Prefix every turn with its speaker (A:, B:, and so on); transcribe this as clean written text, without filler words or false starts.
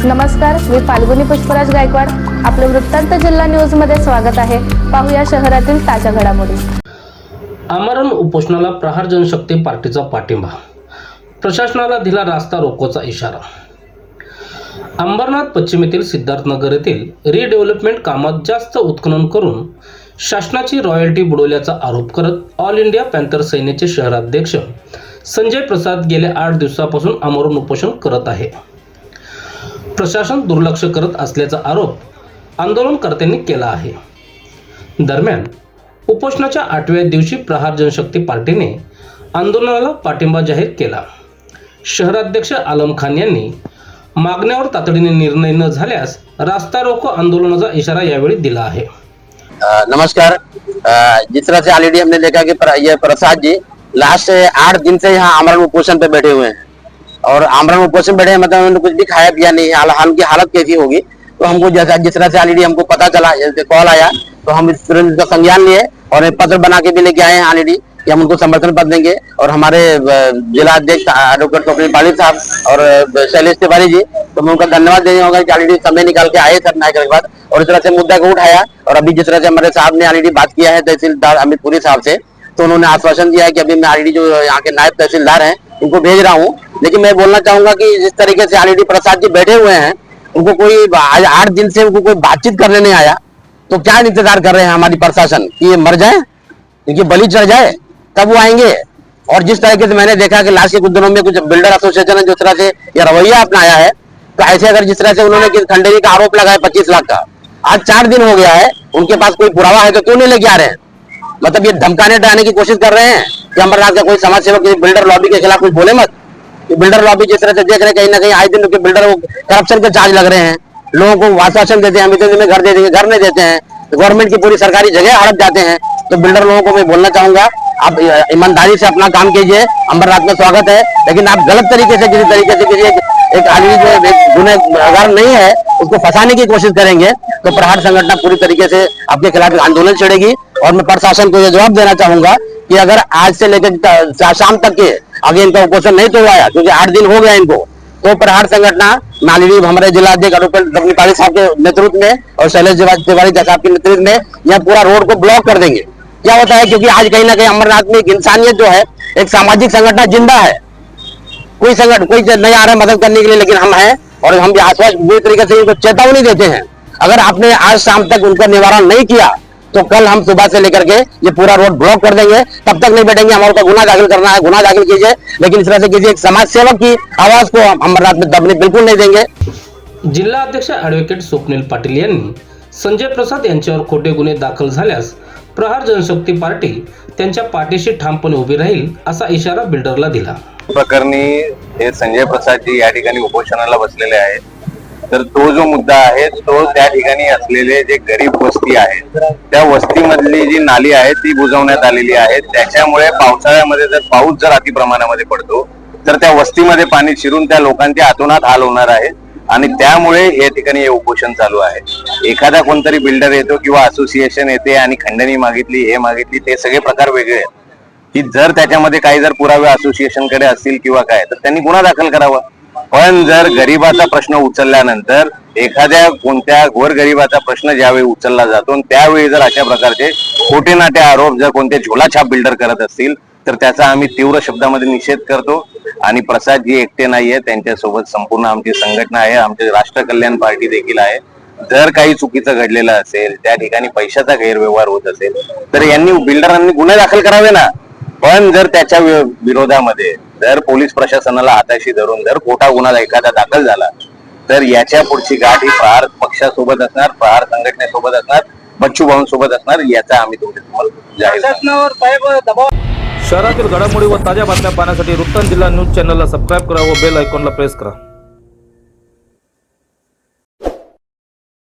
A: नमस्कार, मी फाल्गुनी पुष्पराज गायकवाड. आपलं वृत्तांत जिल्हा न्यूज मध्ये स्वागत आहे. पाहूया शहरातील ताज्या घडामोडी.
B: आमरण उपोषणाला प्रहार जनशक्ती पार्टीचा पाठिंबा. प्रशासनाला दिला रास्ता रोकोचा इशारा. अंबरनाथ पश्चिमेतील सिद्धार्थनगर येथील रिडेव्हलपमेंट कामात जास्त उत्खनन करून शासनाची रॉयल्टी बुडवल्याचा आरोप करत ऑल इंडिया पॅन्थर सेनेचे शहराध्यक्ष संजय प्रसाद गेल्या 8 दिवसापासून आमरण उपोषण करत आहे. प्रशासन दुर्लक्ष करत असल्याचा आरोप आंदोलनकर्त्यांनी केला आहे. दरम्यान उपोषणाच्या 8व्या दिवशी प्रहार जनशक्ती पार्टीने आंदोलनाला पाठिंबा जाहीर केला. शहराध्यक्ष आलम खान यांनी मागण्यावर तातडीने निर्णय न झाल्यास रास्ता रोको आंदोलनाचा इशारा यावेळी दिला आहे.
C: नमस्कार. जिस तरह से ऑलरेडी हमने देखा कि ये प्रसाद जी लास्ट 8 दिन से यहाँ आमरण उपोषण पे बैठे हुए हैं और आमरण उपोषण बैठे मतलब उन्होंने कुछ भी खाया पिया नहीं है. उनकी हालत कैसी होगी तो हमको जिस तरह से ऑलरेडी हमको पता चला, कॉल आया तो हम इस तुरंत इसका संज्ञान लिए और एक पत्र बना के भी लेके आए हैं ऑलरेडी कि हम उनको समर्थन पत्र देंगे. और हमारे जिला अध्यक्ष एडवोकेट स्वप्निल पाली साहब और शैलेश तिवारी जी, तो मैं उनका धन्यवाद देने होगा कि ऑलरेडी समय निकाल के आए सर नायक के बाद और इस तरह से मुद्दा को उठाया. और अभी जिस तरह से हमारे साहब ने ऑलरेडी बात किया है तहसीलदार अमितपुरी साहब से, तो उन्होंने आश्वासन दिया है कि अभी मैं ऑलरेडी जो यहाँ के नायब तहसीलदार हैं उनको भेज रहा हूँ. लेकिन मैं बोलना चाहूंगा कि जिस तरीके से ऑलरेडी प्रसाद जी बैठे हुए हैं, उनको कोई 8 दिन से उनको कोई बातचीत करने नहीं आया, तो क्या इंतजार कर रहे हैं हमारी प्रशासन कि ये मर जाए, इनकी बलि चढ़ जाए तब वो आएंगे. और जिस तरीके से मैंने देखा कि लास्ट के कुछ दिनों में कुछ बिल्डर एसोसिएशन ने जिस तरह से ये रवैया अपनाया है, तो ऐसे अगर जिस तरह से उन्होंने खंडेरी का आरोप लगाया 25 लाख का, आज 4 दिन हो गया है, उनके पास कोई पुरावा है तो क्यों नहीं लेके आ रहे हैं? मतलब ये धमकाने डराने की कोशिश कर रहे हैं कि अमरनाथ का कोई समाज सेवक बिल्डर लॉबी के खिलाफ कुछ बोले मत. बिल्डर लॉबी जिस तरह से देख रहे हैं कहीं ना कहीं आए दिन उनके बिल्डर करप्शन के चार्ज लग रहे हैं, लोगों को आश्वासन देते हैं, इतने दिन में घर दे देंगे, घर नहीं देते हैं, गवर्नमेंट की पूरी सरकारी जगह हड़प जाते हैं. तो बिल्डर लोगों को मैं बोलना चाहूंगा, आप ईमानदारी से अपना काम कीजिए, अंबरनाथ में स्वागत है. लेकिन आप गलत तरीके से किसी तरीके से किसी एक आदमी जो गुनहगार नहीं है उसको फंसाने की कोशिश करेंगे तो प्रहार संगठन पूरी तरीके से आपके खिलाफ आंदोलन छेड़ेगी. और मैं प्रशासन को यह जवाब देना चाहूंगा कि अगर आज से लेकर शाम तक के आगे इनका उपोषण नहीं तोड़वाया, क्योंकि 8 दिन हो गया इनको, तो प्रहार संगठन नाली हमारे जिला अध्यक्ष स्वप्निल साहब के नेतृत्व में और शैलेश तिवारी साहब के नेतृत्व में यह पूरा रोड को ब्लॉक कर देंगे. क्या होता है, क्योंकि आज कहीं ना कहीं अमरनाथ में एक इंसानियत जो है, एक सामाजिक संगठन जिंदा है. कोई संगठन कोई नहीं आ रहा है मदद करने के लिए, लेकिन हम हैं और हम आसपास पूरी तरीके से इनको चेतावनी देते हैं. अगर आपने आज शाम तक उनका निवारण नहीं किया तो कल हम सुबह से लेकर के ये पूरा रोड ब्लॉक कर देंगे. तब तक नहीं बैठेंगे. हमारे को गुनाह दाखिल करना है, गुनाह दाखिल कीजिए, लेकिन इस तरह से किसी एक समाज सेवक की आवाज को अमरनाथ में दबने बिल्कुल नहीं देंगे.
B: जिल्हा अध्यक्ष ॲडव्होकेट स्वप्निल पाटील यांनी संजय प्रसाद यांच्यावर खोटे गुन्हे दाखल झाल्यास प्रहार जनशक्ती पार्टी त्यांच्या पाठीशी ठामपणे उभी राहील असा इशारा बिल्डरला दिला.
D: प्रकरणी हे संजय प्रसाद जी या ठिकाणी उपोषणाला बसलेले आहेत. तर तो जो मुद्दा आहे तो त्या ठिकाणी असलेले जे गरीब वस्ती आहेत त्या वस्तीमधली जी नाली आहे ती बुजवण्यात आलेली आहे. त्याच्यामुळे पावसाळ्यामध्ये जर अति प्रमाणामध्ये पडतो तर त्या वस्तीमध्ये पाणी शिरून त्या लोकांचे आतोनात हाल होणार आहे आणि त्यामुळे या ठिकाणी हे उपोषण चालू आहे. एखादा कोणतरी बिल्डर येतो किंवा असोसिएशन येते आणि खंडणी मागितली, हे मागितली, ते सगळे प्रकार वेगळे आहेत. की जर त्याच्यामध्ये काही जर पुरावे असोसिएशन कडे असतील किंवा काय तर त्यांनी गुन्हा दाखल करावा. पण जर गरिबाचा प्रश्न उचलल्यानंतर एखाद्या कोणत्या गोरगरिबाचा प्रश्न ज्यावेळी उचलला जातो त्यावेळी जर अशा प्रकारचे खोटे नाटे आरोप जर कोणते झोलाछाप बिल्डर करत असतील तर त्याचा आम्ही तीव्र शब्दामध्ये निषेध करतो. आणि प्रसाद जी एकटे नाहीये, त्यांच्यासोबत संपूर्ण आमची संघटना आहे, आमची राष्ट्र कल्याण पार्टी देखील आहे. जर काही चुकीचं घडलेलं असेल, त्या ठिकाणी पैशाचा गैरव्यवहार होत असेल तर यांनी बिल्डरांनी गुन्हे दाखल करावे ना. पण जर त्याच्या विरोधामध्ये जर पोलीस प्रशासनाला हाताशी धरून जर खोटा गुन्हा एखादा दाखल झाला तर याच्या पुढची गाठ ही प्रहार पक्षासोबत असणार, प्रहार संघटनेसोबत असणार, बच्चू भाऊ सोबत असणार. याचा आम्ही तुम्हाला
E: शहरातील घडामोडी व ताज्या बातम्या पाहण्यासाठी वृत्तांत जिल्हा न्यूज चॅनलला सबस्क्राईब करा व बेल आयकॉनला प्रेस करा.